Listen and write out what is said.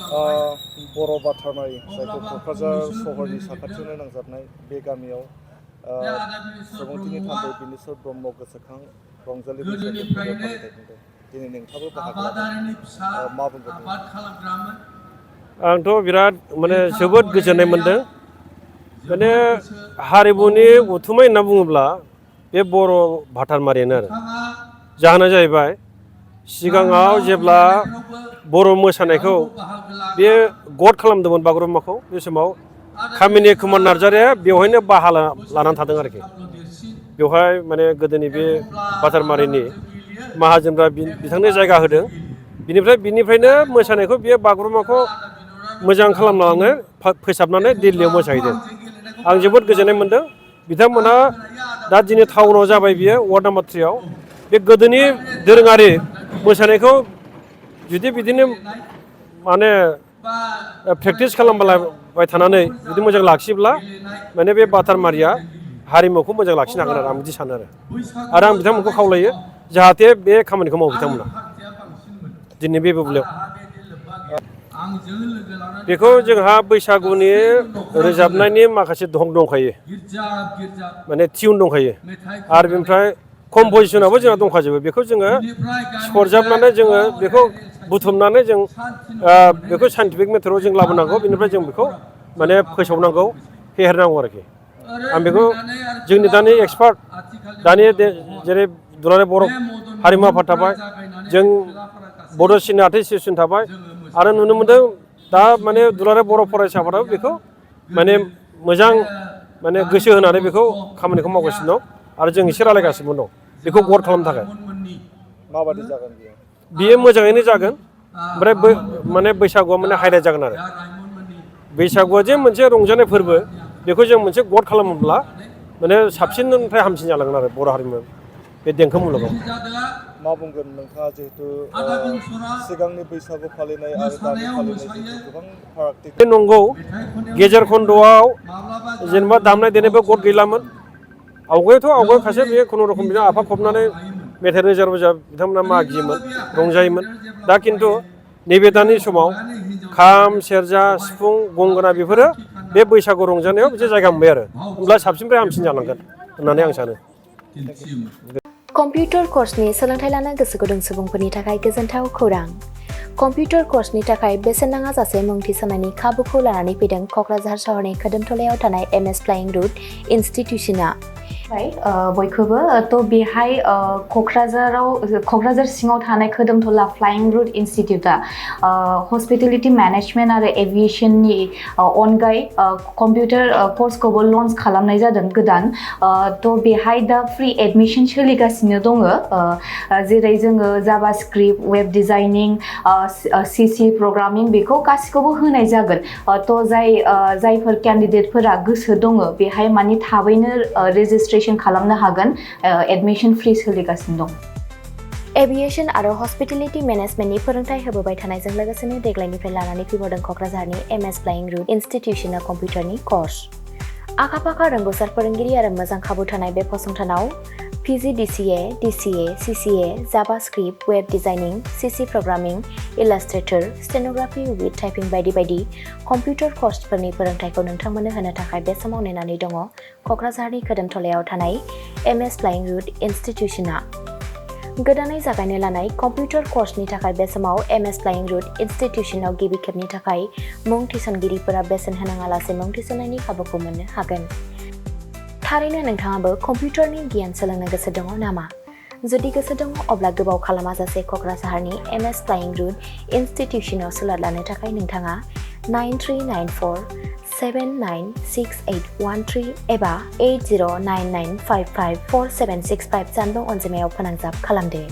बर' बाथारमारि जायखौ क'क्राझार सहरनि साखाथियावनो नांजाबनाय बे गामियाव सुबुंथिनि थान्दै बिनेश्वर ब्रह्म गोसोखां रंजालि बैसागु फोरबो फालिथाय खुंदों। दिनै नोंथाङाबो बाहागो लादों, मा बुंगोन? आंथ' बिराद जोबोद गोजोननाय मोनदों। हारिमुनि उथुमाय होनना बुङोब्ला बे बर' भाटारमारियानो आरो जाहोना जाहैबाय सिगाङाव जेब्ला बर' मोसानायखौ बे गद खालामदोंमोन बागुरुम्बाखौ बे समाव कामिनि कुमार नार्जारिया बेवहायनो बाहा लानानै थादों आरोखि। बेवहाय गोदोनि बे भाटारमारिनि माहाजोनफ्रा बिथांनो जायगा होदों। बिनिफ्रायनो मोसानायखौ बियो बागुरुम्बाखौ मोजां खालामनानै फोसाबनानै दिल्लीयाव मोसाहैदों। आं जोबोद गोजोननाय मोनदों। बिथांमोनहा दा दिनै टाउनाव जाबाय बियो वार्ड नाम्बार 3आव बे गोदोनि दोरोङारि मोसानायखौ जुदि बिदिनो प्रेक्टिस खालामबाय थानानै जुदि मोजां लाखियोब्ला बे भाटारमारिया हारिमुखौ मोजां लाखिनो हागोन आरो आं बिदि सानो आरो आं बिथांमोनखौ खावलायो जाहाथे बे खामानिखौ मावो बिथांमोना दिनै बे बुब्लियाव। बेखौ जोंहा बैसागुनि रोजाबनायनि माखासे दंखायो, टिउन दंखायो आरो बेनिफ्राय कम्पजिसनाबो जोंहा दंखाजोबो। बेखौ जोङो सरजाबनानै जोङो बेखौ बुथुमनानै जों बेखौ साइन्टिफिक मेथडआव जों लाबोनांगौ। बेनिफ्राय जों बेखौ फोसावनांगौ, फेहेरनांगौ आरोखि। आं बेखौ जोंनि दानि एक्सपार्ट दानि जेरै दुलाराय बर' हारिमु आफाद थाबाय, जों बड' सिने आर्टिस्ट एस'सियेसन थाबाय आरो नुनो मोनदों दा दुलाराय बर' फरायसा आफादाबो बेखौ मोजां गोसो होनानै बेखौ खामानिखौ मावगासिनो दं आरो जों एसे रायलायगासिनो दं बेखौ गद खालामनो थाखाय। माबादि जागोन बियो मोजाङैनो जागोन। ओमफ्राय बैसागुआ हाइलाइट जागोन आरो बैसागुआ जे मोनसे रंजानाय फोरबो बेखौ जों मोनसे गद खालामोब्ला साबसिननिफ्राय हामसिन जालांगोन आरो बर' हारिमु बे देंखो मुलुगाव। मा बुंगोन नोंथाङा जिहेतु सिगांनि बैसागु फालिनाय आरो दानि फालिनाय जिहेतु गोबां फारागथि नंगौ गेजेर खन्द'आव जेनेबा दामनाय देनायबो गद गैलामोन। आवगायखासो बे खुनुरुखुम बिदिनो आफाखबनानै मेथाइ रोजाब बिथांमोना मागियोमोन, रंजायोमोन। दा खिन्थु नैबे दानि समाव खाम, सेरजा, सिफुं, गंगोना बेफोरो बे बैसागु रंजानायाव मोनसे जायगा मोनबाय आरो होमब्ला साबसिननिफ्राय हामसिन जालांगोन होननानै आं सानो। कम्पिउटार कर्सनि सोलोंथाइ लानो गोसो गुदुं सुबुंफोरनि थाखाय गोजोनथाव खौरां। कम्पिउटार कर्सनि थाखाय बेसेन नाङा जासे मुं थिसननायनि खाबुखौ लानानै फैदों क'क्राझार सहरनि खोदोमथलायाव थानाय MS फ्लाइं रुट इनस्टिट्यूशना। बयखौबो बेहाय क'क्राझार सिङाव थानाय खोदोमथला फ्लाइं रुट इनस्टिट्यूटआ हस्पिटेलिटी मेनेजमेन्ट आरो एभिएशननि अनगायै कम्पिउटार कर्सखौबो लन्च खालामनाय जादों गोदान। बेहाय दा फ्रि एडमिशन सोलिगासिनो दङ। जेरै जोङो JavaScript, web designing, CC programming बेखौ गासिखौबो होनाय जागोन। जायफोर केन्डिडेटफोरा गोसो दङ बेहाय थाबैनो रेजिस्ट्रेशन खालामनो हागोन। एडमिशन फ्रि सोलिगासिनो दं। एभिएशन आरो हस्पिटेलिटी मेनेजमेन्टनि फोरोंथाय होबोबाय थानायजों लोगोसेनो देग्लायनिफ्राय लानानै फैबावदों क'क्राझारनि MS फ्लाइं रुट इनस्टिट्यूशना कम्पिउटारनि कर्स। आखा-फाखा रोंग'सार फोरोंगिरि आरो मोजां खाबु थानाय बे फसंथानाव PG DCA, DCA, CCA, JavaScript, web designing, CC programming, illustrator, stenography with typing बायदि बायदि कम्पिउटार कर्सफोरनि फोरोंथायखौ नोंथांमोननो होनो थाखाय बे समाव नेनानै दङ क'क्राझारनि खोदोमथलायाव थानाय MS फ्लाइं रुट इनस्टिट्यूशना। गोदानै जागायनो लानाय कम्पिउटार कर्सनि थाखाय बे समाव MS फ्लाइं रुट इनस्टिट्यूशनाव गिबि खेबनि थाखाय मुं थिसनगिरिफोरा बेसेन होनाङालासे मुं थिसननायनि खाबुखौ मोननो हागोन। थारैनो नोंथाङाबो कम्पिउटारनि गियान सोलोंनो गोसो दङ नामा? जुदि गोसो दङ अब्ला गोबाव खालामाजासे क'क्राझारनि MS फ्लाइं रुट इनस्टिट्यूशनाव सुलाद लानो थाखाय नोंथाङा 9394796813 एबा 8099554765 जानबुं अनजिमायाव फोनांजाब खालामदो।